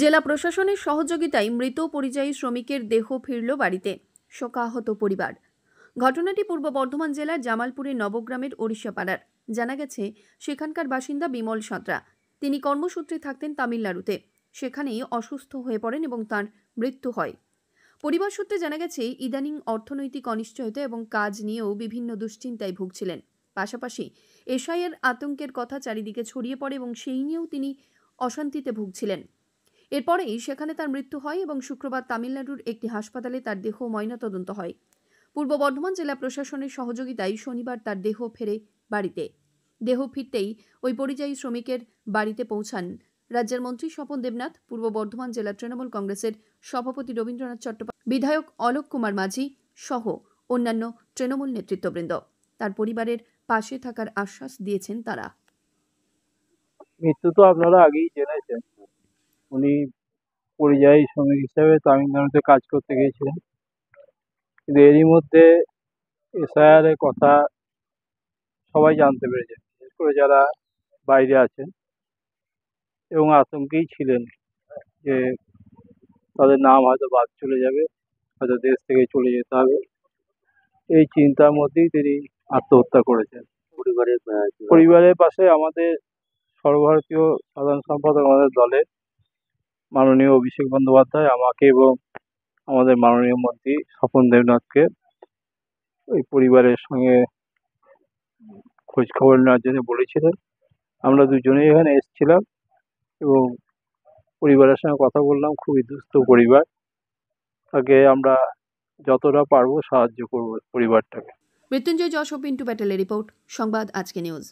জেলা প্রশাসনের সহযোগিতায় মৃত পরিযায়ী শ্রমিকের দেহ ফিরল বাড়িতে, শোকাহত পরিবার। ঘটনাটি পূর্ব বর্ধমান জেলার জামালপুরের নবগ্রামের ওড়িশাপাড়ার। জানা গেছে, সেখানকার বাসিন্দা বিমল সাঁতরা। তিনি কর্মসূত্রে থাকতেন তামিলনাড়ুতে। সেখানেই অসুস্থ হয়ে পড়েন এবং তাঁর মৃত্যু হয়। পরিবার সূত্রে জানা গেছে, ইদানিং অর্থনৈতিক অনিশ্চয়তা এবং কাজ নিয়েও বিভিন্ন দুশ্চিন্তায় ভুগছিলেন। পাশাপাশি এসআইয়ের আতঙ্কের কথা চারিদিকে ছড়িয়ে পড়ে এবং সেই নিয়েও তিনি অশান্তিতে ভুগছিলেন। এরপরেই সেখানে তার মৃত্যু হয় এবং শুক্রবার তামিলনাড়ুর একটি হাসপাতালে তার দেহ ময়নাতদন্ত হয়। পূর্ব বর্ধমান জেলা প্রশাসনের সহযোগিতায় শনিবার তার দেহ ফেরে বাড়িতে। দেহ ফিরতেই ওই পরিযায়ী শ্রমিকের বাড়িতে পৌঁছান রাজ্যের মন্ত্রী স্বপন দেবনাথ, পূর্ব বর্ধমান জেলা তৃণমূল কংগ্রেসের সভাপতি রবীন্দ্রনাথ চট্টোপাধ্যায়, বিধায়ক অলোক কুমার মাঝি সহ অন্যান্য তৃণমূল নেতৃত্ববৃন্দ। তার পরিবারের পাশে থাকার আশ্বাস দিয়েছেন তারা। মৃত্যু তো আপনারা আগেই জেনেছেন। উনি পরিযায়ী শ্রমিক হিসেবে তামিলনাড়ুতে কাজ করতে গিয়েছিলেন, কিন্তু এরই মধ্যে এসআইআর এর কথা সবাই জানতে পেরেছেন, বিশেষ করে যারা বাইরে আছেন এবং আতঙ্কেই ছিলেন যে তাদের নাম হয়তো বাদ চলে যাবে, হয়তো দেশ থেকে চলে যেতে হবে। এই চিন্তার মধ্যেই তিনি আত্মহত্যা করেছেন। পরিবারের পাশে আমাদের সর্বভারতীয় সাধারণ সম্পাদক আমাদের দলের মাননীয় অভিষেক বন্দ্যোপাধ্যায় আমাকে এবং আমাদের মাননীয় মন্ত্রী স্বপন দেবনাথকে ওই পরিবারের সঙ্গে খোঁজ খবর নেওয়ার জন্য বলেছিলেন। আমরা দুজনেই এখানে এসেছিলাম এবং পরিবারের সঙ্গে কথা বললাম। খুবই দুস্থ পরিবার, তাকে আমরা যতটা পারবো সাহায্য করবো পরিবারটাকে। মৃত্যুঞ্জয় যশ ও পিন্টু প্যাটেলের রিপোর্ট, সংবাদ আজকে নিউজ।